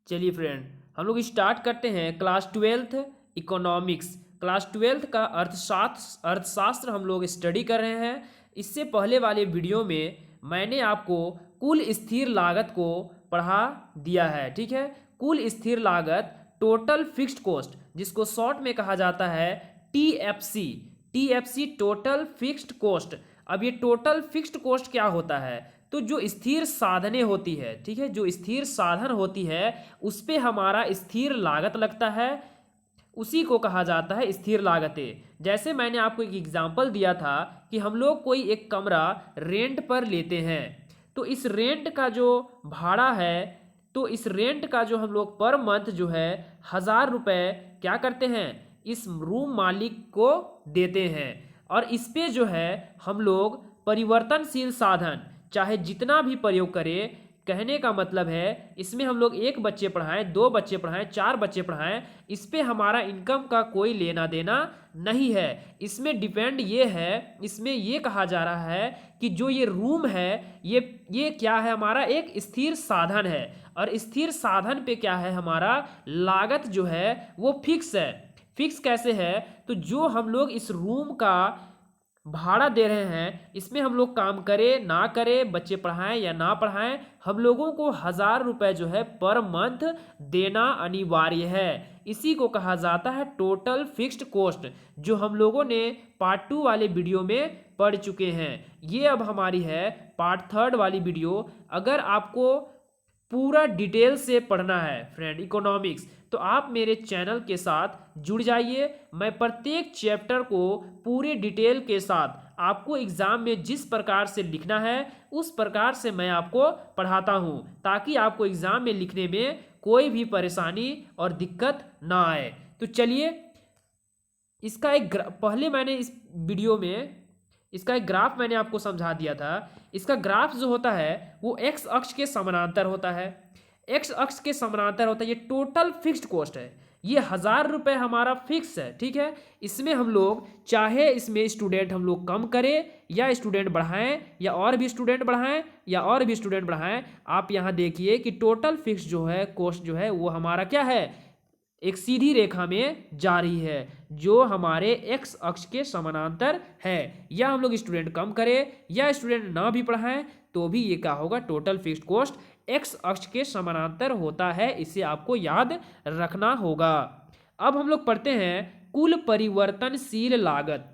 चलिए फ्रेंड, हम लोग स्टार्ट करते हैं class twelfth economics. Class twelfth का अर्थशास्त्र हम लोग स्टडी कर रहे हैं। इससे पहले वाले वीडियो में मैंने आपको कुल स्थिर लागत को पढ़ा दिया है, ठीक है। कुल स्थिर लागत, टोटल फिक्स्ड कॉस्ट, जिसको शॉर्ट में कहा जाता है TFC. TFC total fixed cost. अब ये टोटल फिक्स्ड कॉस्ट क्या होता है? तो जो स्थिर साधनें होती है, ठीक है, जो स्थिर साधन होती है उस पे हमारा स्थिर लागत लगता है, उसी को कहा जाता है स्थिर लागतें। जैसे मैंने आपको एक एग्जांपल दिया था कि हम लोग कोई एक कमरा रेंट पर लेते हैं, तो इस रेंट का जो भाड़ा है, तो इस रेंट का जो हम लोग पर मंथ जो है 1,000 रुपये क्या करते हैं, इस रूम मालिक को देते हैं। और इस पे जो है हम लोग परिवर्तनशील साधन चाहे जितना भी प्रयोग करें, कहने का मतलब है इसमें हम लोग 1 बच्चे पढ़ाएं, 2 बच्चे पढ़ाएं, 4 बच्चे पढ़ाएं, इस पे हमारा इनकम का कोई लेना देना नहीं है। इसमें डिपेंड ये है, इसमें ये कहा जा रहा है कि जो ये रूम है ये क्या है, हमारा एक स्थिर साधन है। और स्थिर साधन पे क्या है, हमारा लागत जो है वो फिक्स है। फिक्स कैसे है? तो जो हम लोग इस रूम का भाड़ा दे रहे हैं, इसमें हम लोग काम करें ना करें, बच्चे पढ़ाएं या ना पढ़ाएं, हम लोगों को 1,000 रुपये जो है पर मंथ देना अनिवार्य है। इसी को कहा जाता है टोटल फिक्स्ड कॉस्ट, जो हम लोगों ने पार्ट 2 वाले वीडियो में पढ़ चुके हैं। ये अब हमारी है पार्ट 3 वाली वीडियो। अगर आपको पूरा डिटेल से पढ़ना है फ्रेंड इकोनॉमिक्स, तो आप मेरे चैनल के साथ जुड़ जाइए। मैं प्रत्येक चैप्टर को पूरे डिटेल के साथ आपको एग्जाम में जिस प्रकार से लिखना है उस प्रकार से मैं आपको पढ़ाता हूं, ताकि आपको एग्जाम में लिखने में कोई भी परेशानी और दिक्कत ना आए। तो चलिए, इसका एक पहले मैंने इस वीडियो में इसका एक ग्राफ मैंने आपको समझा दिया था। इसका ग्राफ जो होता है वो एक्स अक्ष के समानांतर होता है। एक्स अक्ष के समानांतर होता है, ये टोटल फिक्स्ड कॉस्ट है। ये 1,000 रुपये हमारा फिक्स है, ठीक है। इसमें हम लोग चाहे इसमें स्टूडेंट हम लोग कम करें या स्टूडेंट बढ़ाएं या और भी स्टूडेंट बढ़ाएं या और भी स्टूडेंट बढ़ाएं, आप यहाँ देखिए कि टोटल फिक्स जो है कॉस्ट जो है वो हमारा क्या है, एक सीधी रेखा में जा रही है, जो हमारे एक्स अक्ष के समानांतर है। या हम लोग स्टूडेंट कम करें या स्टूडेंट ना भी पढ़ाएं तो भी ये क्या होगा, टोटल फिक्स्ड कॉस्ट एक्स अक्ष के समानांतर होता है। इसे आपको याद रखना होगा। अब हम लोग पढ़ते हैं कुल परिवर्तनशील लागत।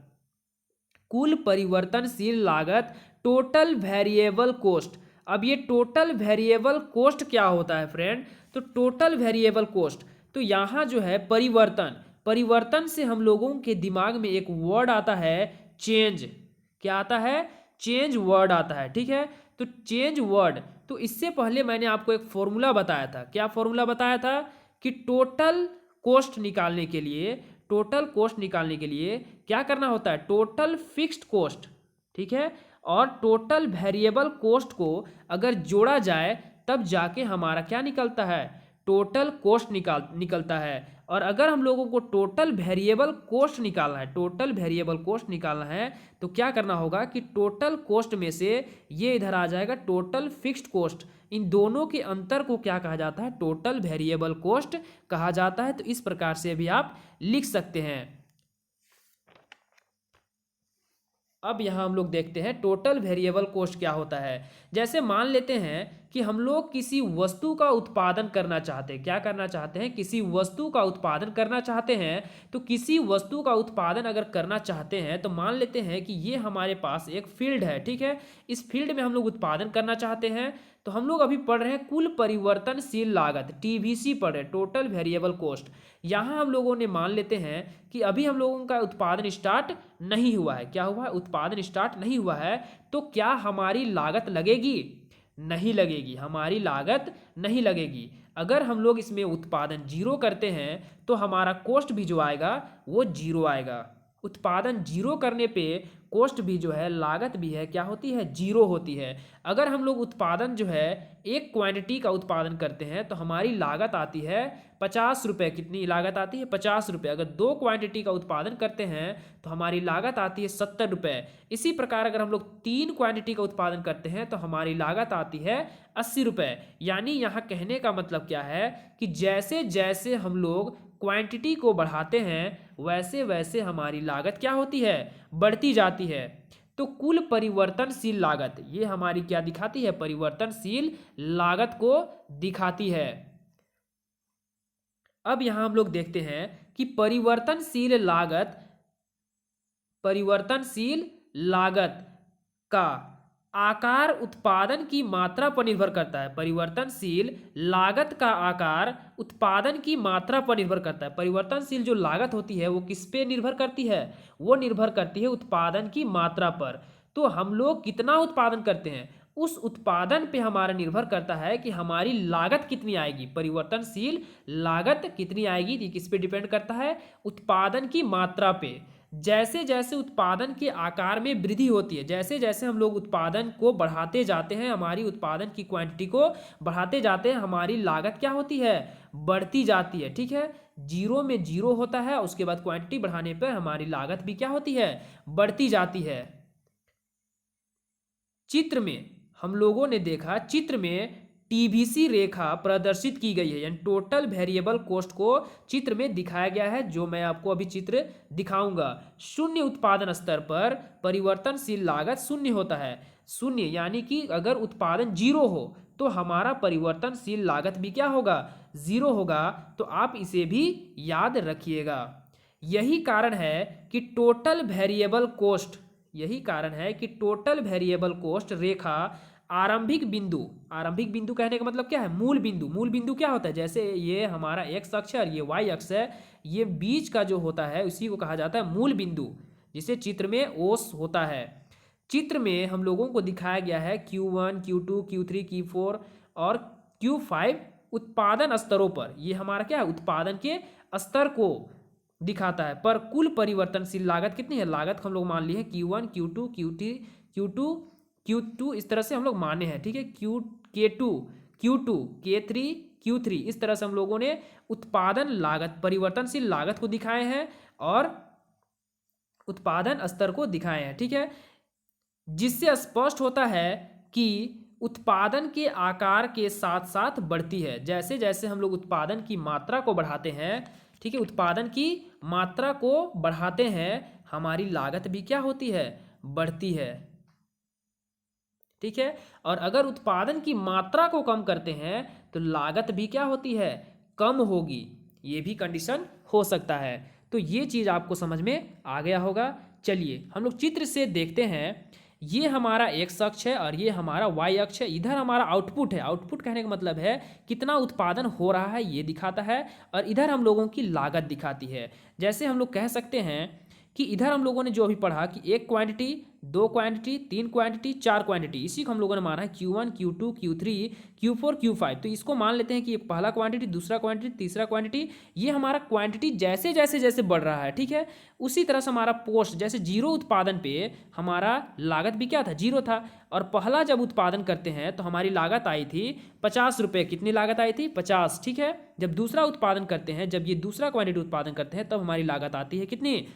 कुल परिवर्तनशील लागत, टोटल वेरिएबल कॉस्ट। अब ये टोटल वेरिएबल कॉस्ट क्या होता है फ्रेंड? तो टोटल वेरिएबल कॉस्ट, तो यहाँ जो है परिवर्तन, परिवर्तन से हम लोगों के दिमाग में एक वर्ड आता है चेंज। क्या आता है? चेंज वर्ड आता है, ठीक है। तो चेंज वर्ड, तो इससे पहले मैंने आपको एक फॉर्मूला बताया था। क्या फॉर्मूला बताया था? कि टोटल कॉस्ट निकालने के लिए, टोटल कॉस्ट निकालने के लिए क्या करना होता है, टोटल फिक्स्ड कॉस्ट, ठीक है, और टोटल वेरिएबल कॉस्ट को अगर जोड़ा जाए तब जाके हमारा क्या निकलता है, टोटल कॉस्ट निकलता है। और अगर हम लोगों को टोटल वेरिएबल कॉस्ट निकालना है, टोटल वेरिएबल कॉस्ट निकालना है, तो क्या करना होगा कि टोटल कॉस्ट में से ये इधर आ जाएगा टोटल फिक्स्ड कॉस्ट। इन दोनों के अंतर को क्या कहा जाता है, टोटल वेरिएबल कॉस्ट कहा जाता है। तो इस प्रकार से भी आप लिख सकते हैं। अब यहाँ हम लोग देखते हैं टोटल वेरिएबल कॉस्ट क्या होता है। जैसे मान लेते हैं कि हम लोग किसी वस्तु का उत्पादन करना चाहते हैं। क्या करना चाहते हैं? किसी वस्तु का उत्पादन करना चाहते हैं। तो किसी वस्तु का उत्पादन अगर करना चाहते हैं तो मान लेते हैं कि ये हमारे पास एक फील्ड है, ठीक है। इस फील्ड में हम लोग उत्पादन करना चाहते हैं। तो हम लोग अभी पढ़ रहे हैं कुल परिवर्तनशील लागत, टीवीसी पढ़ रहे हैं, टोटल वेरिएबल कॉस्ट। यहाँ हम लोगों ने मान लेते हैं कि अभी हम लोगों का उत्पादन स्टार्ट नहीं हुआ है। क्या हुआ है? उत्पादन स्टार्ट नहीं हुआ है। तो क्या हमारी लागत लगेगी? नहीं लगेगी, हमारी लागत नहीं लगेगी। अगर हम लोग इसमें उत्पादन 0 करते हैं तो हमारा कॉस्ट भी जो आएगा वो 0 आएगा। उत्पादन जीरो करने पे कॉस्ट भी जो है, लागत भी है, क्या होती है, जीरो होती है। अगर हम लोग उत्पादन जो है एक क्वांटिटी का उत्पादन करते हैं तो हमारी लागत आती है 50 रुपये। कितनी लागत आती है, 50 रुपये। अगर 2 क्वांटिटी का उत्पादन करते हैं तो हमारी लागत आती है 70 रुपये। इसी प्रकार अगर हम लोग 3 क्वांटिटी का उत्पादन करते हैं तो हमारी लागत आती है 80 रुपये। यानी यहाँ कहने का मतलब क्या है कि जैसे जैसे हम लोग क्वांटिटी को बढ़ाते हैं वैसे वैसे हमारी लागत क्या होती है, बढ़ती जाती है। तो कुल परिवर्तनशील लागत ये हमारी क्या दिखाती है, परिवर्तनशील लागत को दिखाती है। अब यहां हम लोग देखते हैं कि परिवर्तनशील लागत का आकार उत्पादन की मात्रा पर निर्भर करता है। परिवर्तनशील लागत का आकार उत्पादन की मात्रा पर निर्भर करता है। परिवर्तनशील जो लागत होती है वो किस पे निर्भर करती है, वो निर्भर करती है उत्पादन की मात्रा पर। तो हम लोग कितना उत्पादन करते हैं उस उत्पादन पे हमारा निर्भर करता है कि हमारी लागत कितनी आएगी। परिवर्तनशील लागत कितनी आएगी ये किस पे डिपेंड करता है, उत्पादन की मात्रा पे। जैसे जैसे उत्पादन के आकार में वृद्धि होती है, जैसे जैसे हम लोग उत्पादन को बढ़ाते जाते हैं, हमारी उत्पादन की क्वांटिटी को बढ़ाते जाते हैं, हमारी लागत क्या होती है, बढ़ती जाती है। ठीक है, जीरो में जीरो होता है, उसके बाद क्वांटिटी बढ़ाने पर हमारी लागत भी क्या होती है, बढ़ती जाती है। चित्र में हम लोगों ने देखा, चित्र में टीवीसी रेखा प्रदर्शित की गई है, यानी टोटल वेरिएबल कॉस्ट को चित्र में दिखाया गया है, जो मैं आपको अभी चित्र दिखाऊंगा। शून्य उत्पादन स्तर पर परिवर्तनशील लागत शून्य होता है। शून्य यानी कि अगर उत्पादन जीरो हो तो हमारा परिवर्तनशील लागत भी क्या होगा, जीरो होगा। तो आप इसे भी याद रखिएगा। यही कारण है कि टोटल वेरिएबल कॉस्ट रेखा आरंभिक बिंदु कहने का मतलब क्या है, मूल बिंदु क्या होता है, जैसे ये हमारा एक्स अक्ष है और ये वाई अक्ष है, ये बीच का जो होता है उसी को कहा जाता है मूल बिंदु, जिसे चित्र में ओस होता है। चित्र में हम लोगों को दिखाया गया है Q1, Q2, Q3, Q4 और Q5 उत्पादन स्तरों पर। ये हमारा क्या है, उत्पादन के स्तर को दिखाता है। पर कुल परिवर्तनशील लागत कितनी है, लागत हम लोग मान लिए हैं Q1, Q2, इस तरह से हम लोग माने हैं। ठीक है, Q2, K3, इस तरह से हम लोगों ने उत्पादन लागत, परिवर्तनशील लागत को दिखाए हैं और उत्पादन स्तर को दिखाए हैं। ठीक है, जिससे स्पष्ट होता है कि उत्पादन के आकार के साथ साथ बढ़ती है। जैसे जैसे हम लोग उत्पादन की मात्रा को बढ़ाते हैं, ठीक है, उत्पादन की मात्रा को बढ़ाते हैं, हमारी लागत भी क्या होती है, बढ़ती है। ठीक है, और अगर उत्पादन की मात्रा को कम करते हैं तो लागत भी क्या होती है, कम होगी। ये भी कंडीशन हो सकता है। तो ये चीज़ आपको समझ में आ गया होगा। चलिए हम लोग चित्र से देखते हैं। ये हमारा एक्स अक्ष है और ये हमारा वाई अक्ष है। इधर हमारा आउटपुट है। आउटपुट कहने का मतलब है कितना उत्पादन हो रहा है ये दिखाता है, और इधर हम लोगों की लागत दिखाती है। जैसे हम लोग कह सकते हैं कि इधर हम लोगों ने जो अभी पढ़ा कि 1 क्वांटिटी, 2 क्वांटिटी, 3 क्वांटिटी, 4 क्वांटिटी, इसी को हम लोगों ने माना है Q1, Q2, Q3, Q4, Q5। तो इसको मान लेते हैं कि ये पहला क्वांटिटी, दूसरा क्वांटिटी, तीसरा क्वांटिटी। ये हमारा क्वांटिटी जैसे जैसे जैसे बढ़ रहा है, ठीक है, उसी तरह से हमारा पोस्ट, जैसे जीरो उत्पादन पे हमारा लागत भी क्या था, जीरो था। और पहला जब उत्पादन करते हैं तो हमारी लागत आई थी 50 रुपये। कितनी लागत आई थी, 50। ठीक है, जब दूसरा उत्पादन करते हैं, जब ये दूसरा क्वांटिटी उत्पादन करते हैं तब हमारी लागत आती है कितनी,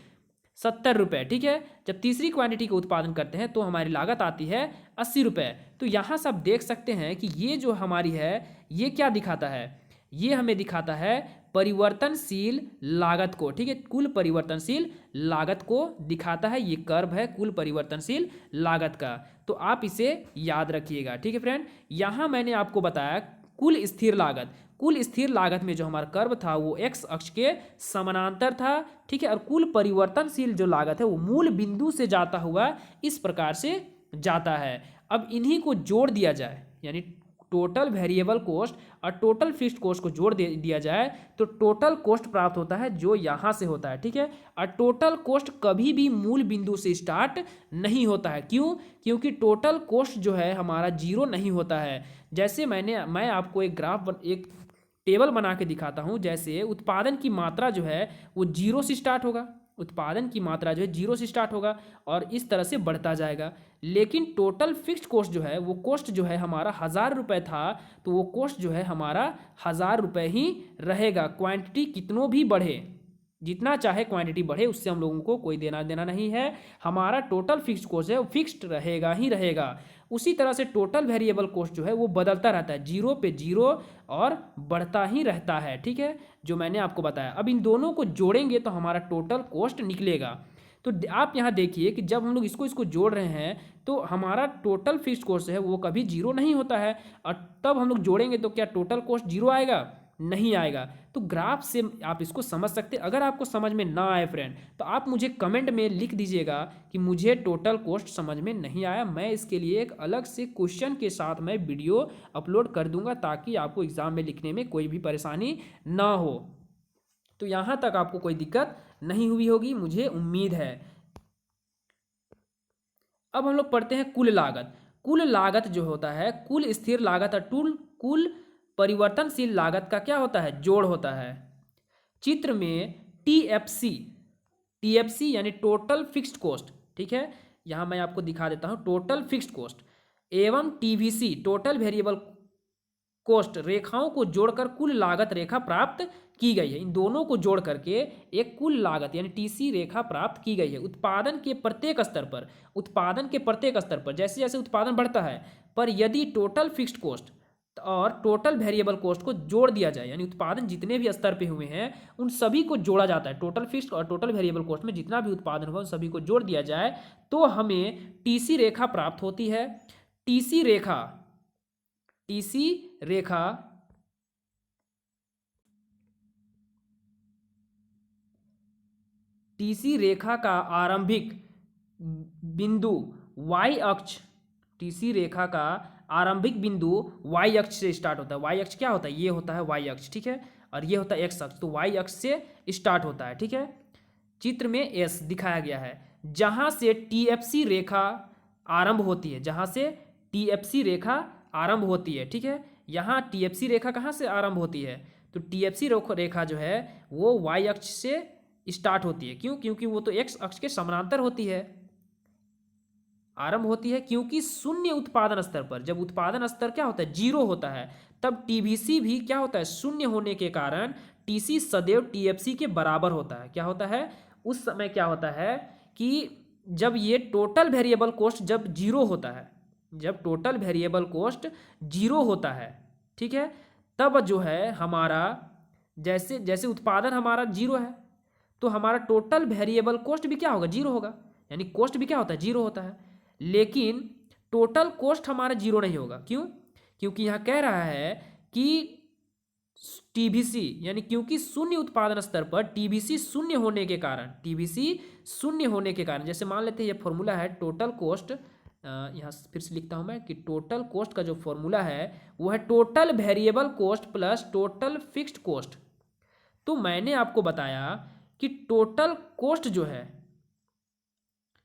70 रुपये। ठीक है, जब तीसरी क्वांटिटी का उत्पादन करते हैं तो हमारी लागत आती है 80 रुपये। तो यहाँ से आप देख सकते हैं कि ये जो हमारी है ये क्या दिखाता है, ये हमें दिखाता है परिवर्तनशील लागत को। ठीक है, कुल परिवर्तनशील लागत को दिखाता है। ये कर्व है कुल परिवर्तनशील लागत का, तो आप इसे याद रखिएगा। ठीक है फ्रेंड, यहाँ मैंने आपको बताया कुल स्थिर लागत। कुल स्थिर लागत में जो हमारा कर्व था वो एक्स अक्ष के समानांतर था। ठीक है, और कुल परिवर्तनशील जो लागत है वो मूल बिंदु से जाता हुआ इस प्रकार से जाता है। अब इन्हीं को जोड़ दिया जाए, यानी टोटल वेरिएबल कॉस्ट और टोटल फिक्स्ड कॉस्ट को जोड़ दिया जाए तो टोटल कॉस्ट प्राप्त होता है, जो यहाँ से होता है। ठीक है, और टोटल कॉस्ट कभी भी मूल बिंदु से स्टार्ट नहीं होता है। क्यों? क्योंकि टोटल कॉस्ट जो है हमारा जीरो नहीं होता है। जैसे मैं आपको एक टेबल बना के दिखाता हूँ। जैसे उत्पादन की मात्रा जो है वो जीरो से स्टार्ट होगा, उत्पादन की मात्रा जो है जीरो से स्टार्ट होगा और इस तरह से बढ़ता जाएगा। लेकिन टोटल फिक्स्ड कॉस्ट जो है वो कॉस्ट जो है हमारा 1000 रुपये था, तो वो कॉस्ट जो है हमारा 1000 रुपये ही रहेगा। क्वांटिटी कितनों भी बढ़े, जितना चाहे क्वांटिटी बढ़े, उससे हम लोगों को कोई देना देना नहीं है। हमारा टोटल फिक्स्ड कॉस्ट है वो फिक्स्ड रहेगा ही रहेगा। उसी तरह से टोटल वेरिएबल कॉस्ट जो है वो बदलता रहता है, जीरो पे जीरो और बढ़ता ही रहता है। ठीक है, जो मैंने आपको बताया। अब इन दोनों को जोड़ेंगे तो हमारा टोटल कॉस्ट निकलेगा। तो आप यहाँ देखिए कि जब हम लोग इसको इसको जोड़ रहे हैं तो हमारा टोटल फिक्स्ड कॉस्ट है वो कभी जीरो नहीं होता है, और तब हम लोग जोड़ेंगे तो क्या टोटल कॉस्ट जीरो आएगा? नहीं आएगा। तो ग्राफ से आप इसको समझ सकते हैं। अगर आपको समझ में ना आए फ्रेंड, तो आप मुझे कमेंट में लिख दीजिएगा कि मुझे टोटल कॉस्ट समझ में नहीं आया। मैं इसके लिए एक अलग से क्वेश्चन के साथ मैं वीडियो अपलोड कर दूंगा, ताकि आपको एग्जाम में लिखने में कोई भी परेशानी ना हो। तो यहाँ तक आपको कोई दिक्कत नहीं हुई होगी, मुझे उम्मीद है। अब हम लोग पढ़ते हैं कुल लागत। कुल लागत जो होता है, कुल स्थिर लागत और कुल परिवर्तनशील लागत का क्या होता है? जोड़ होता है। चित्र में टीएफसी, टीएफसी यानी टोटल फिक्स्ड कॉस्ट, ठीक है, यहां मैं आपको दिखा देता हूं। टोटल फिक्स्ड कॉस्ट एवं टीवीसी टोटल वेरिएबल कॉस्ट रेखाओं को जोड़कर कुल लागत रेखा प्राप्त की गई है। इन दोनों को जोड़ करके एक कुल लागत यानी टीसी रेखा प्राप्त की गई है। उत्पादन के प्रत्येक स्तर पर, उत्पादन के प्रत्येक स्तर पर जैसे जैसे उत्पादन बढ़ता है, पर यदि टोटल फिक्स्ड कॉस्ट और टोटल वेरिएबल कॉस्ट को जोड़ दिया जाए, यानी उत्पादन जितने भी स्तर पे हुए हैं उन सभी को जोड़ा जाता है। टोटल फिक्स्ड और टोटल वेरिएबल कॉस्ट में जितना भी उत्पादन हुआ उन सभी को जोड़ दिया जाए तो हमें टीसी रेखा प्राप्त होती है। टीसी रेखा, टीसी रेखा टीसी रेखा का आरंभिक बिंदु y अक्ष, टीसी रेखा का आरंभिक बिंदु y अक्ष से स्टार्ट होता है। y अक्ष क्या होता है? ये होता है y अक्ष, ठीक है, और ये होता है x अक्ष। तो y अक्ष से स्टार्ट होता है, ठीक है। चित्र में S दिखाया गया है, जहां से टीएफसी रेखा आरंभ होती है, जहां से टीएफसी रेखा आरंभ होती है, ठीक है। यहाँ टीएफसी रेखा कहाँ से आरंभ होती है? तो टीएफसी रेखा जो है वो y अक्ष से स्टार्ट होती है। क्यों? क्योंकि वो तो x अक्ष के समानांतर होती है, आरंभ होती है। क्योंकि शून्य उत्पादन स्तर पर, जब उत्पादन स्तर क्या होता है? जीरो होता है, तब टीवीसी भी क्या होता है? शून्य होने के कारण टीसी सदैव टीएफसी के बराबर होता है। क्या होता है? उस समय क्या होता है कि जब ये टोटल वेरिएबल कॉस्ट जब जीरो होता है, जब टोटल वेरिएबल कॉस्ट जीरो होता है, ठीक है, तब जो है हमारा जैसे जैसे उत्पादन हमारा जीरो है तो हमारा टोटल वेरिएबल कॉस्ट भी क्या होगा? जीरो होगा। यानी कॉस्ट भी क्या होता है? जीरो होता है। लेकिन टोटल कॉस्ट हमारा जीरो नहीं होगा। क्यों? क्योंकि यहाँ कह रहा है कि टीवीसी यानी क्योंकि शून्य उत्पादन स्तर पर टीवीसी शून्य होने के कारण, टीवीसी शून्य होने के कारण, जैसे मान लेते हैं ये फॉर्मूला है टोटल कॉस्ट, यहाँ फिर से लिखता हूँ मैं कि टोटल कॉस्ट का जो फॉर्मूला है वो है total variable cost plus total fixed cost. तो मैंने आपको बताया कि टोटल कॉस्ट जो है,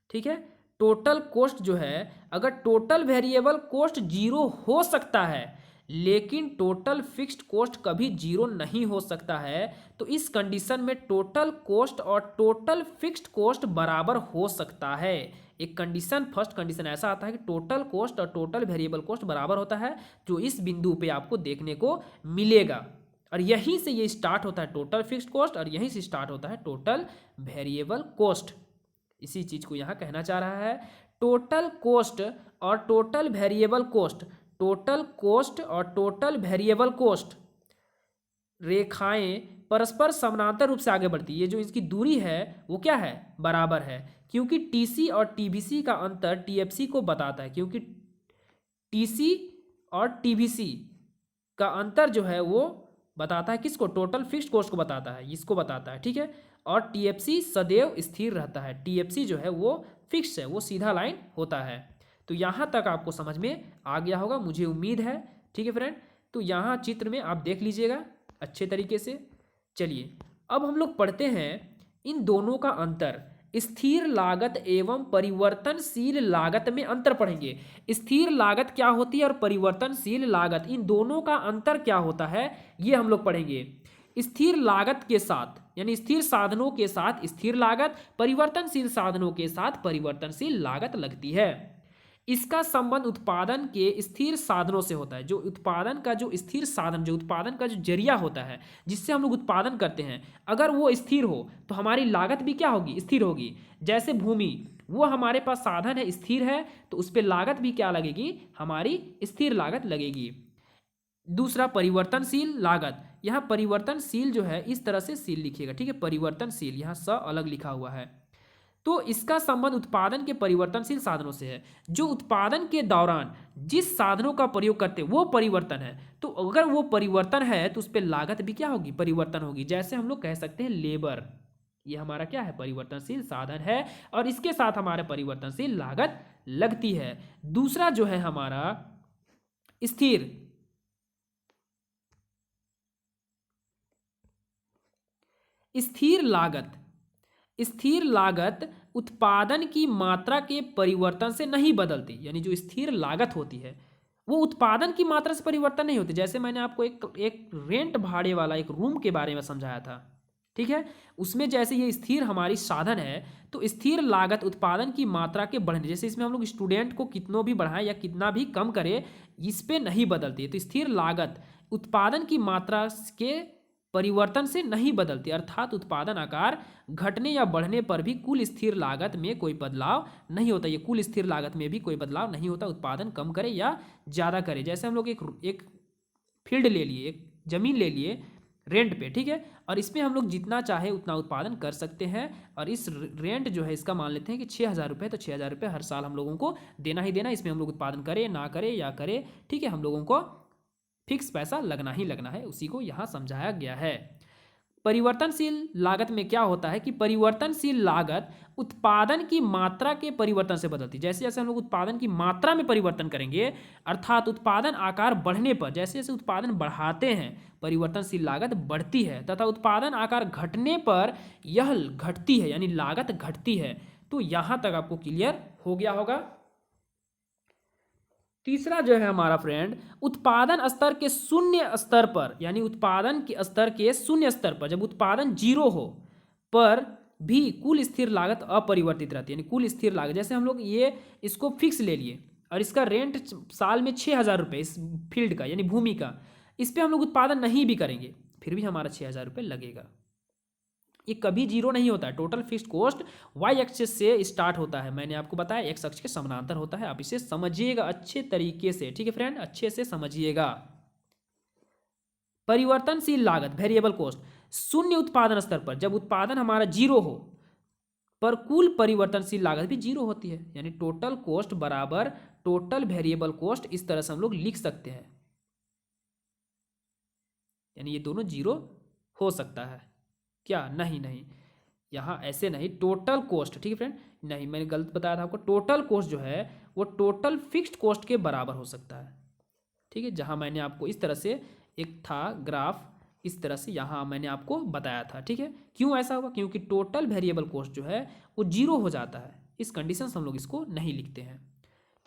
ठीक है, टोटल कॉस्ट जो है, अगर टोटल वेरिएबल कॉस्ट जीरो हो सकता है लेकिन टोटल फिक्स्ड कॉस्ट कभी जीरो नहीं हो सकता है, तो इस कंडीशन में टोटल कॉस्ट और टोटल फिक्स्ड कॉस्ट बराबर हो सकता है। एक कंडीशन, फर्स्ट कंडीशन ऐसा आता है कि टोटल कॉस्ट और टोटल वेरिएबल कॉस्ट बराबर होता है, जो इस बिंदु पे आपको देखने को मिलेगा। और यहीं से ये स्टार्ट होता है टोटल फिक्स्ड कॉस्ट, और यहीं से स्टार्ट होता है टोटल वेरिएबल कॉस्ट। इसी चीज को यहाँ कहना चाह रहा है। टोटल कॉस्ट और total variable cost, total cost और टोटल वेरिएबल कॉस्ट रेखाएं परस्पर समानांतर रूप से आगे बढ़ती है। ये जो इसकी दूरी है वो क्या है? बराबर है। क्योंकि टीसी और टीवीसी का अंतर टीएफसी को बताता है। क्योंकि टीसी और टीवीसी का अंतर जो है वो बताता है किसको? टोटल फिक्स्ड कॉस्ट को बताता है, इसको बताता है, ठीक है। और टीएफसी सदैव स्थिर रहता है। टीएफसी जो है वो फिक्स है, वो सीधा लाइन होता है। तो यहाँ तक आपको समझ में आ गया होगा, मुझे उम्मीद है, ठीक है फ्रेंड। तो यहाँ चित्र में आप देख लीजिएगा अच्छे तरीके से। चलिए अब हम लोग पढ़ते हैं इन दोनों का अंतर। स्थिर लागत एवं परिवर्तनशील लागत में अंतर पढ़ेंगे। स्थिर लागत क्या होती है और परिवर्तनशील लागत, इन दोनों का अंतर क्या होता है, ये हम लोग पढ़ेंगे। स्थिर लागत के साथ यानी स्थिर साधनों के साथ स्थिर लागत, परिवर्तनशील साधनों के साथ परिवर्तनशील लागत लगती है। इसका संबंध उत्पादन के स्थिर साधनों से होता है। जो उत्पादन का जो स्थिर साधन, जो उत्पादन का जो जरिया होता है जिससे हम लोग उत्पादन करते हैं, अगर वो स्थिर हो तो हमारी लागत भी क्या होगी, स्थिर होगी। जैसे भूमि, वो हमारे पास साधन है, स्थिर है, तो उस पर लागत भी क्या लगेगी, हमारी स्थिर लागत लगेगी। दूसरा परिवर्तनशील लागत, यहाँ परिवर्तनशील जो है इस तरह से सील लिखिएगा, ठीक है, परिवर्तनशील, यहाँ स अलग लिखा हुआ है। तो इसका संबंध उत्पादन के परिवर्तनशील साधनों से है। जो उत्पादन के दौरान जिस साधनों का प्रयोग करते हैं वो परिवर्तन है, तो अगर वो परिवर्तन है तो उस पर लागत भी क्या होगी, परिवर्तन होगी। जैसे हम लोग कह सकते हैं लेबर, ये हमारा क्या है, परिवर्तनशील साधन है, और इसके साथ हमारा परिवर्तनशील लागत लगती है। दूसरा जो है हमारा स्थिर, स्थिर लागत। स्थिर लागत उत्पादन की मात्रा के परिवर्तन से नहीं बदलती, यानी जो स्थिर लागत होती है वो उत्पादन की मात्रा से परिवर्तन नहीं होती। जैसे मैंने आपको एक रेंट भाड़े वाला एक रूम के बारे में समझाया था, ठीक है, उसमें जैसे ये स्थिर हमारी साधन है, तो स्थिर लागत उत्पादन की मात्रा के बढ़ने, जैसे इसमें हम लोग स्टूडेंट को कितनों भी बढ़ाएं या कितना भी कम करें, इस पे नहीं बदलती है। तो स्थिर लागत उत्पादन की मात्रा के परिवर्तन से नहीं बदलती, अर्थात उत्पादन आकार घटने या बढ़ने पर भी कुल स्थिर लागत में कोई बदलाव नहीं होता। ये कुल स्थिर लागत में भी कोई बदलाव नहीं होता, उत्पादन कम करे या ज़्यादा करे। जैसे हम लोग एक फील्ड ले लिए, एक ज़मीन ले लिए रेंट पे, ठीक है, और इसमें हम लोग जितना चाहे उतना उत्पादन कर सकते हैं, और इस रेंट जो है इसका मान लेते हैं कि 6,000 रुपये, तो 6,000 रुपये हर साल हम लोगों को देना ही देना। इसमें हम लोग उत्पादन करें ना करें या करें, ठीक है, हम लोगों को फिक्स पैसा लगना ही लगना है, उसी को यहाँ समझाया गया है। परिवर्तनशील लागत में क्या होता है कि परिवर्तनशील लागत उत्पादन की मात्रा के परिवर्तन से बदलती है। जैसे जैसे हम लोग उत्पादन की मात्रा में परिवर्तन करेंगे, अर्थात उत्पादन आकार बढ़ने पर, जैसे जैसे उत्पादन बढ़ाते हैं परिवर्तनशील लागत बढ़ती है, तथा उत्पादन आकार घटने पर यह घटती है, यानी लागत घटती है। तो यहाँ तक आपको क्लियर हो गया होगा। तीसरा जो है हमारा फ्रेंड, उत्पादन स्तर के शून्य स्तर पर, यानी उत्पादन के स्तर के शून्य स्तर पर, जब उत्पादन जीरो हो पर भी कुल स्थिर लागत अपरिवर्तित रहती है, यानी कुल स्थिर लागत। जैसे हम लोग ये इसको फिक्स ले लिए और इसका रेंट साल में 6,000 रुपये इस फील्ड का, यानी भूमि का, इस पर हम लोग उत्पादन नहीं भी करेंगे फिर भी हमारा 6,000 रुपये लगेगा। ये कभी जीरो नहीं होता है। Total fixed cost Y axis से स्टार्ट होता है, मैंने आपको बताया एक्स अक्ष के समानांतर होता है। आप इसे समझिएगा अच्छे तरीके से, ठीक है फ्रेंड, अच्छे से समझिएगा। परिवर्तनशील लागत वेरिएबल कॉस्ट शून्य उत्पादन स्तर पर, जब उत्पादन हमारा जीरो हो पर कुल परिवर्तनशील लागत भी जीरो होती है, यानी टोटल कॉस्ट बराबर टोटल वेरिएबल कॉस्ट, इस तरह से हम लोग लिख सकते हैं। यानी ये दोनों जीरो हो सकता है क्या, नहीं नहीं, यहाँ ऐसे नहीं, टोटल कॉस्ट, ठीक है फ्रेंड, नहीं मैंने गलत बताया था आपको, टोटल कॉस्ट जो है वो टोटल फिक्स्ड कॉस्ट के बराबर हो सकता है, ठीक है। जहाँ मैंने आपको इस तरह से एक था ग्राफ, इस तरह से यहाँ मैंने आपको बताया था, ठीक है। क्यों ऐसा हुआ, क्योंकि टोटल वेरिएबल कॉस्ट जो है वो जीरो हो जाता है, इस कंडीशन से हम लोग इसको नहीं लिखते हैं।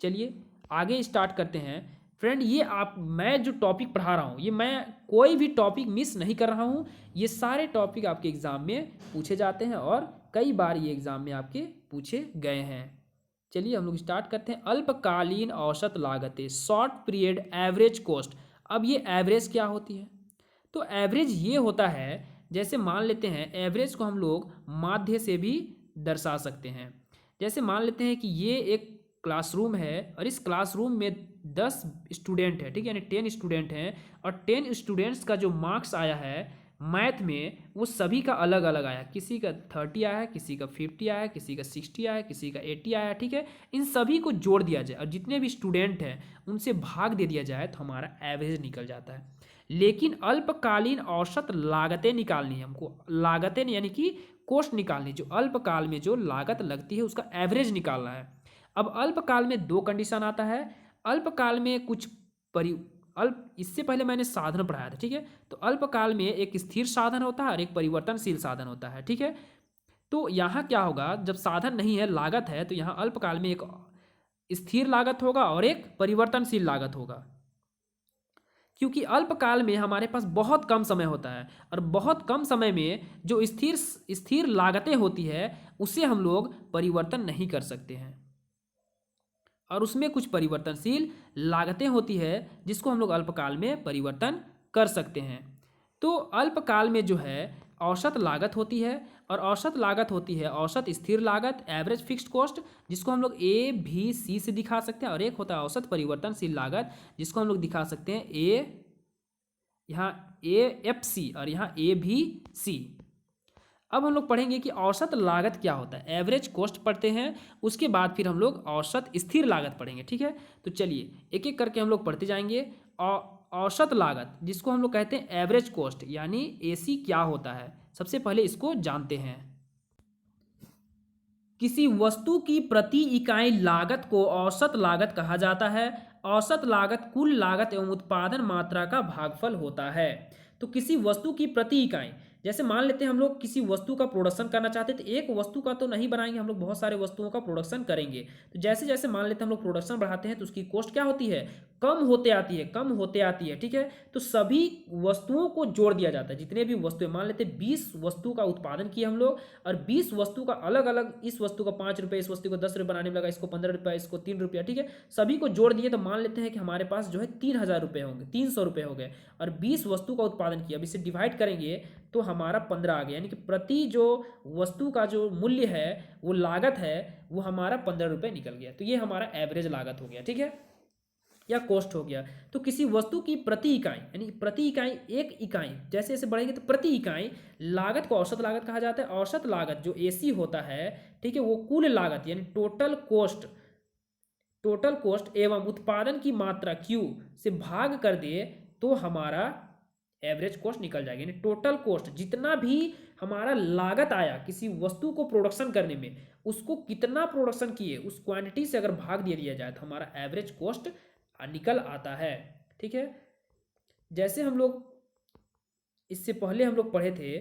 चलिए आगे स्टार्ट करते हैं फ्रेंड। ये मैं जो टॉपिक पढ़ा रहा हूँ, ये मैं कोई भी टॉपिक मिस नहीं कर रहा हूँ, ये सारे टॉपिक आपके एग्ज़ाम में पूछे जाते हैं और कई बार ये एग्ज़ाम में आपके पूछे गए हैं। चलिए हम लोग स्टार्ट करते हैं। अल्पकालीन औसत लागतें, शॉर्ट पीरियड एवरेज कॉस्ट। अब ये एवरेज क्या होती है, तो एवरेज ये होता है, जैसे मान लेते हैं एवरेज को हम लोग माध्य से भी दर्शा सकते हैं। जैसे मान लेते हैं कि ये एक क्लासरूम है और इस क्लासरूम में 10 स्टूडेंट है, ठीक है, यानी 10 स्टूडेंट हैं, और 10 स्टूडेंट्स का जो मार्क्स आया है मैथ में वो सभी का अलग अलग आया, किसी का 30 आया है, किसी का 50 आया है, किसी का 60 आया है, किसी का 80 आया है, ठीक है। इन सभी को जोड़ दिया जाए और जितने भी स्टूडेंट हैं उनसे भाग दे दिया जाए तो हमारा एवरेज निकल जाता है। लेकिन अल्पकालीन औसत लागतें निकालनी है हमको, लागतें यानी कि कॉस्ट निकालनी, जो अल्पकाल में जो लागत लगती है उसका एवरेज निकालना है। अब अल्पकाल में दो कंडीशन आता है। अल्पकाल में कुछ इससे पहले मैंने साधन पढ़ाया था, ठीक है, तो अल्पकाल में एक स्थिर साधन होता है और एक परिवर्तनशील साधन होता है, ठीक है। तो यहाँ क्या होगा, जब साधन नहीं है लागत है, तो यहाँ अल्पकाल में एक स्थिर लागत होगा और एक परिवर्तनशील लागत होगा। क्योंकि अल्पकाल में हमारे पास बहुत कम समय होता है और बहुत कम समय में जो स्थिर स्थिर लागतें होती है उसे हम लोग परिवर्तन नहीं कर सकते हैं, और उसमें कुछ परिवर्तनशील लागतें होती है जिसको हम लोग अल्पकाल में परिवर्तन कर सकते हैं। तो अल्पकाल में जो है औसत लागत होती है, और औसत लागत होती है औसत स्थिर लागत, एवरेज फिक्स्ड कॉस्ट, जिसको हम लोग ए भी सी से दिखा सकते हैं, और एक होता है औसत परिवर्तनशील लागत जिसको हम लोग दिखा सकते हैं ए, यहाँ ए एफ सी और यहाँ ए भी सी। अब हम लोग पढ़ेंगे कि औसत लागत क्या होता है, एवरेज कॉस्ट पढ़ते हैं, उसके बाद फिर हम लोग औसत स्थिर लागत पढ़ेंगे। ठीक है, तो चलिए एक एक करके हम लोग पढ़ते जाएंगे। औसत लागत जिसको हम लोग कहते हैं एवरेज कॉस्ट यानी एसी क्या होता है, सबसे पहले इसको जानते हैं। किसी वस्तु की प्रति इकाई लागत को औसत लागत कहा जाता है। औसत लागत कुल लागत एवं उत्पादन मात्रा का भागफल होता है। तो किसी वस्तु की प्रति इकाई, जैसे मान लेते हैं हम लोग किसी वस्तु का प्रोडक्शन करना चाहते हैं, तो एक वस्तु का तो नहीं बनाएंगे, हम लोग बहुत सारे वस्तुओं का प्रोडक्शन करेंगे। तो जैसे जैसे मान लेते हैं हम लोग प्रोडक्शन बढ़ाते हैं तो उसकी कॉस्ट क्या होती है, कम होते आती है, कम होते आती है। ठीक है, तो सभी वस्तुओं को जोड़ दिया जाता है, जितने भी वस्तुएं, मान लेते हैं 20 वस्तु का उत्पादन किया हम लोग, और 20 वस्तु का अलग अलग, इस वस्तु का 5 रुपये, इस वस्तु को 10 रुपये बनाने में लगा, इसको 15 रुपये, इसको 3 रुपया। ठीक है, सभी को जोड़ दिए तो मान लेते हैं कि हमारे पास जो है 3000 रुपये होंगे, 300 रुपये हो गए, और 20 वस्तु का उत्पादन किया। अब इसे डिवाइड करेंगे तो हमारा 15 आ गया, यानी कि प्रति जो वस्तु का जो मूल्य है, वो लागत है, वो हमारा 15 रुपये निकल गया। तो ये हमारा एवरेज लागत हो गया। ठीक है, या कॉस्ट हो गया। तो किसी वस्तु की प्रति इकाई, यानी प्रति इकाई, एक इकाई, जैसे जैसे बढ़ेंगे तो प्रति इकाई लागत को औसत लागत कहा जाता है। औसत लागत जो एसी होता है, ठीक है, वो कुल लागत यानी टोटल कॉस्ट एवं उत्पादन की मात्रा क्यू से भाग कर दे तो हमारा एवरेज कॉस्ट निकल जाएगी। यानी टोटल कॉस्ट, जितना भी हमारा लागत आया किसी वस्तु को प्रोडक्शन करने में, उसको कितना प्रोडक्शन किए उस क्वांटिटी से अगर भाग दे दिया जाए तो हमारा एवरेज कॉस्ट निकल आता है। ठीक है, जैसे हम लोग इससे पहले हम लोग पढ़े थे,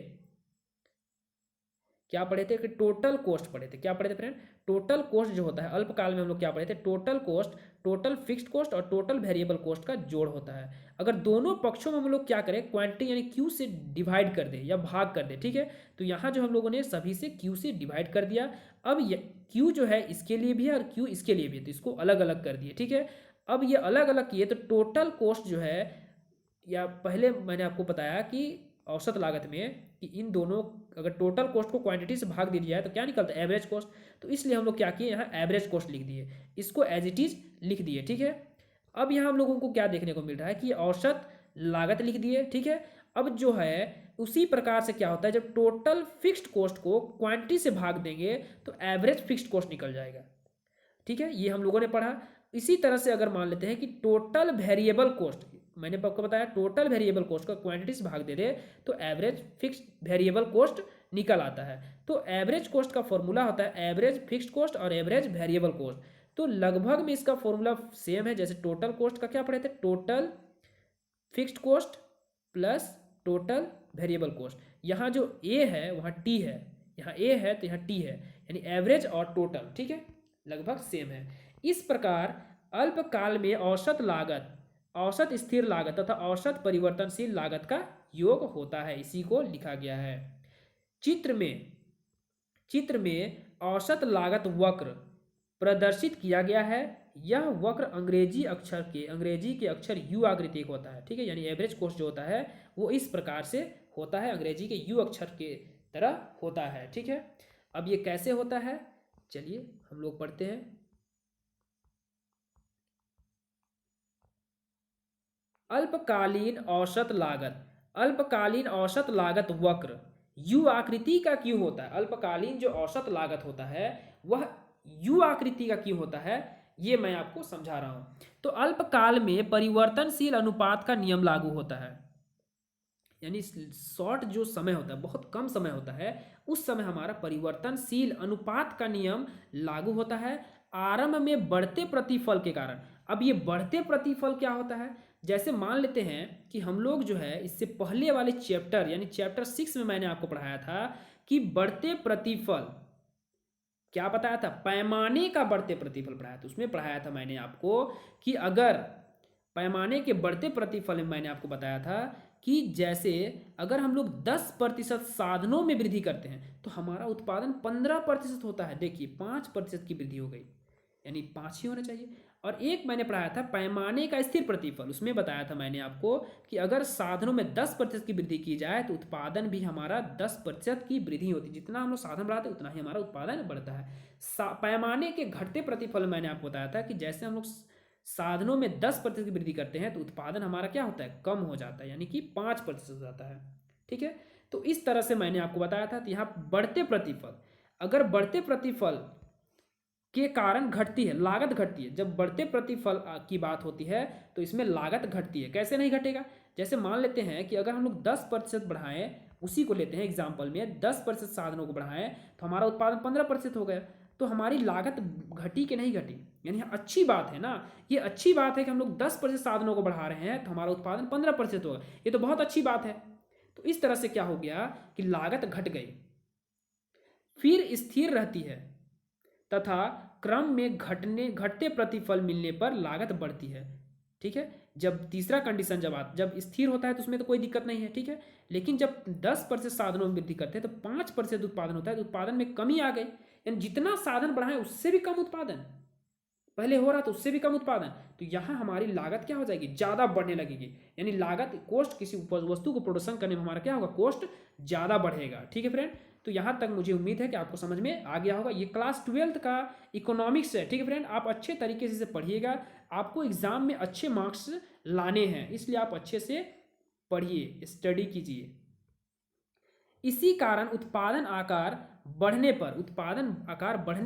क्या पढ़े थे कि टोटल कॉस्ट पढ़े थे। क्या पढ़े थे फ्रेंड, टोटल कॉस्ट जो होता है अल्पकाल में हम लोग क्या पढ़े थे, total cost, total fixed cost और टोटल वेरिएबल कॉस्ट का जोड़ होता है। अगर दोनों पक्षों में हम लोग क्या करें, क्वांटिटी यानी क्यू से डिवाइड कर दे या भाग कर दे। ठीक है, तो यहाँ जो हम लोगों ने सभी से क्यू से डिवाइड कर दिया। अब ये क्यू जो है इसके लिए भी है और क्यू इसके लिए भी है, तो इसको अलग अलग कर दिए। ठीक है, अब ये अलग अलग किए तो टोटल कॉस्ट जो है, या पहले मैंने आपको बताया कि औसत लागत में कि इन दोनों, अगर टोटल कॉस्ट को क्वांटिटी से भाग दिया जाए तो क्या निकलता है, एवरेज कॉस्ट। तो इसलिए हम लोग क्या किए, यहाँ एवरेज कॉस्ट लिख दिए, इसको एज इट इज लिख दिए। ठीक है, अब यहाँ हम लोगों को क्या देखने को मिल रहा है कि औसत लागत लिख दिए। ठीक है, अब जो है उसी प्रकार से क्या होता है, जब टोटल फिक्स्ड कॉस्ट को क्वांटिटी से भाग देंगे तो एवरेज फिक्स्ड कॉस्ट निकल जाएगा। ठीक है, ये हम लोगों ने पढ़ा। इसी तरह से अगर मान लेते हैं कि टोटल वेरिएबल कॉस्ट, मैंने आपको बताया टोटल वेरिएबल कॉस्ट का क्वांटिटी से भाग दे दे तो एवरेज फिक्स्ड वेरिएबल कॉस्ट निकल आता है। तो एवरेज कॉस्ट का फॉर्मूला होता है एवरेज फिक्स्ड कॉस्ट और एवरेज वेरिएबल कॉस्ट। तो लगभग में इसका फॉर्मूला सेम है, जैसे टोटल कॉस्ट का क्या पढ़े थे, total fixed cost plus total variable cost. यहाँ जो ए है वहाँ टी है, यहाँ ए है तो यहाँ टी है, यानी एवरेज और टोटल। ठीक है, लगभग सेम है। इस प्रकार अल्पकाल में औसत लागत, औसत स्थिर लागत तथा औसत परिवर्तनशील लागत का योग होता है, इसी को लिखा गया है। चित्र में औसत लागत वक्र प्रदर्शित किया गया है। यह वक्र अंग्रेजी के अक्षर यू आकृति का होता है। ठीक है, यानी एवरेज कॉस्ट जो होता है वो इस प्रकार से होता है, अंग्रेजी के यू अक्षर के तरह होता है। ठीक है, अब ये कैसे होता है, चलिए हम लोग पढ़ते हैं। अल्पकालीन औसत लागत, अल्पकालीन औसत लागत वक्र यू आकृति का क्यों होता है, अल्पकालीन जो औसत लागत होता है वह यू आकृति का क्यों होता है, ये मैं आपको समझा रहा हूं। तो अल्पकाल में परिवर्तनशील अनुपात का नियम लागू होता है, यानी शॉर्ट जो समय होता है, बहुत कम समय होता है, उस समय हमारा परिवर्तनशील अनुपात का नियम लागू होता है आरंभ में बढ़ते प्रतिफल के कारण। अब ये बढ़ते प्रतिफल क्या होता है, जैसे मान लेते हैं कि हम लोग जो है इससे पहले वाले चैप्टर यानी चैप्टर 6 में मैंने आपको पढ़ाया था कि बढ़ते प्रतिफल, क्या बताया था, पैमाने का बढ़ते प्रतिफल पढ़ाया था। उसमें पढ़ाया था मैंने आपको कि अगर पैमाने के बढ़ते प्रतिफल में मैंने आपको बताया था कि जैसे अगर हम लोग 10% साधनों में वृद्धि करते हैं तो हमारा उत्पादन 15% होता है। देखिए 5% की वृद्धि हो गई, यानी 5 ही होना चाहिए। और एक मैंने पढ़ाया था पैमाने का स्थिर प्रतिफल, उसमें बताया था मैंने आपको कि अगर साधनों में 10% की वृद्धि की जाए तो उत्पादन भी हमारा 10% की वृद्धि होती है। जितना हम लोग साधन बढ़ाते हैं उतना ही हमारा उत्पादन बढ़ता है। पैमाने के घटते प्रतिफल मैंने आपको बताया था कि जैसे हम लोग साधनों में 10% की वृद्धि करते हैं तो उत्पादन हमारा क्या होता है, कम हो जाता है, यानी कि 5% हो जाता है। ठीक है, तो इस तरह से मैंने आपको बताया था। तो यहाँ बढ़ते प्रतिफल, अगर बढ़ते प्रतिफल के कारण घटती है, लागत घटती है। जब बढ़ते प्रतिफल की बात होती है तो इसमें लागत घटती है। कैसे नहीं घटेगा, जैसे मान लेते हैं कि अगर हम लोग 10% बढ़ाएं, उसी को लेते हैं एग्जाम्पल में, 10% साधनों को बढ़ाएं तो हमारा उत्पादन 15% हो गया, तो हमारी लागत घटी कि नहीं घटी, यानी अच्छी बात है ना। ये अच्छी बात है कि हम लोग 10% साधनों को बढ़ा रहे हैं तो हमारा उत्पादन 15% होगा, ये तो बहुत अच्छी बात है। तो इस तरह से क्या हो गया कि लागत घट गई, फिर स्थिर रहती है तथा क्रम में घटते प्रतिफल मिलने पर लागत बढ़ती है। ठीक है, जब तीसरा कंडीशन जब स्थिर होता है तो उसमें तो कोई दिक्कत नहीं है। ठीक है, लेकिन जब 10% साधनों में वृद्धि करते हैं तो 5% उत्पादन होता है, तो उत्पादन में कमी आ गई, यानी जितना साधन बढ़ाएं उससे भी कम उत्पादन, पहले हो रहा था उससे भी कम उत्पादन, तो यहाँ हमारी लागत क्या हो जाएगी, ज़्यादा बढ़ने लगेगी। यानी लागत कोस्ट, किसी वस्तु को प्रोडक्शन करने में हमारा क्या होगा, कोस्ट ज़्यादा बढ़ेगा। ठीक है फ्रेंड, तो यहाँ तक मुझे उम्मीद है कि आपको समझ में आ गया होगा। ये क्लास 12th का इकोनॉमिक्स है। ठीक है फ्रेंड, आप अच्छे तरीके से पढ़िएगा, आपको एग्जाम में अच्छे मार्क्स लाने हैं, इसलिए आप अच्छे से पढ़िए, स्टडी कीजिए। इसी कारण उत्पादन आकार बढ़ने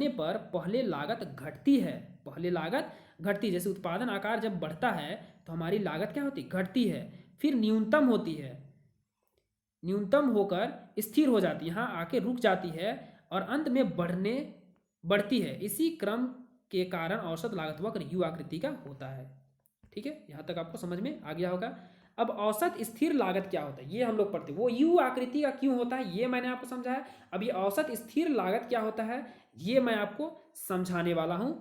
पर पहले लागत घटती है, जैसे उत्पादन आकार जब बढ़ता है तो हमारी लागत क्या होती है, घटती है, फिर न्यूनतम होती है, न्यूनतम होकर स्थिर हो जाती है, यहाँ आके रुक जाती है और अंत में बढ़ती है। इसी क्रम के कारण औसत लागत वक्र यू आकृति का होता है। ठीक है, यहाँ तक आपको समझ में आ गया होगा। अब औसत स्थिर लागत क्या होता है ये हम लोग पढ़ते हैं, वो यू आकृति का क्यों होता है ये मैंने आपको समझाया। अब ये औसत स्थिर लागत क्या होता है ये मैं आपको समझाने वाला हूं।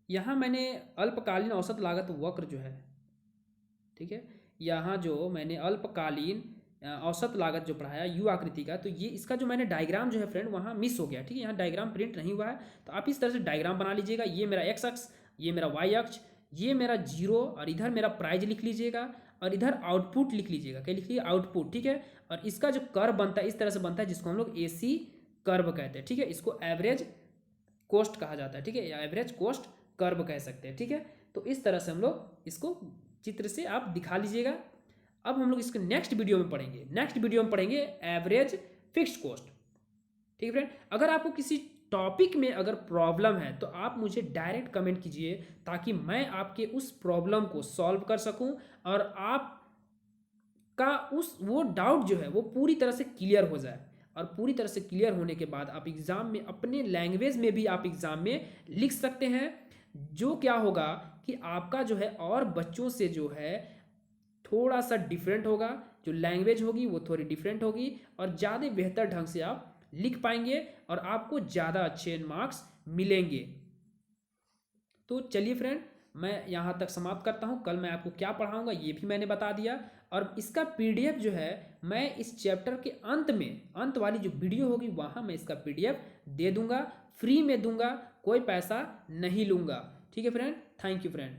यहां मैंने अल्पकालीन औसत लागत वक्र जो है, ठीक है, यहाँ जो मैंने अल्पकालीन औसत लागत जो पढ़ाया यू आकृति का, तो ये इसका जो मैंने डायग्राम जो है फ्रेंड वहाँ मिस हो गया। ठीक है, यहाँ डायग्राम प्रिंट नहीं हुआ है, तो आप इस तरह से डायग्राम बना लीजिएगा। ये मेरा एक्स अक्ष, ये मेरा वाई अक्ष, ये मेरा जीरो, और इधर मेरा प्राइज लिख लीजिएगा, और इधर आउटपुट लिख लीजिएगा। क्या लिख लीजिए, आउटपुट। ठीक है, और इसका जो कर्व बनता है इस तरह से बनता है, जिसको हम लोग AC कर्व कहते हैं। ठीक है, इसको एवरेज कोस्ट कहा जाता है। ठीक है, या एवरेज कोस्ट कर्व कह सकते हैं। ठीक है, तो इस तरह से हम लोग इसको चित्र से आप दिखा लीजिएगा। अब हम लोग इसके नेक्स्ट वीडियो में पढ़ेंगे एवरेज फिक्स्ड कॉस्ट। ठीक है फ्रेंड, अगर आपको किसी टॉपिक में अगर प्रॉब्लम है तो आप मुझे डायरेक्ट कमेंट कीजिए, ताकि मैं आपके उस प्रॉब्लम को सॉल्व कर सकूं और आप का वो डाउट जो है वो पूरी तरह से क्लियर हो जाए। और पूरी तरह से क्लियर होने के बाद आप एग्ज़ाम में अपने लैंग्वेज में भी आप एग्ज़ाम में लिख सकते हैं। जो क्या होगा कि आपका जो है और बच्चों से जो है थोड़ा सा डिफरेंट होगा, जो लैंग्वेज होगी वो थोड़ी डिफरेंट होगी, और ज़्यादा बेहतर ढंग से आप लिख पाएंगे और आपको ज़्यादा अच्छे मार्क्स मिलेंगे। तो चलिए फ्रेंड, मैं यहाँ तक समाप्त करता हूँ। कल मैं आपको क्या पढ़ाऊँगा ये भी मैंने बता दिया, और इसका PDF जो है मैं इस चैप्टर के अंत वाली जो वीडियो होगी वहाँ मैं इसका PDF दे दूँगा, फ्री में दूँगा, कोई पैसा नहीं लूँगा। ठीक है फ्रेंड, थैंक यू फ्रेंड।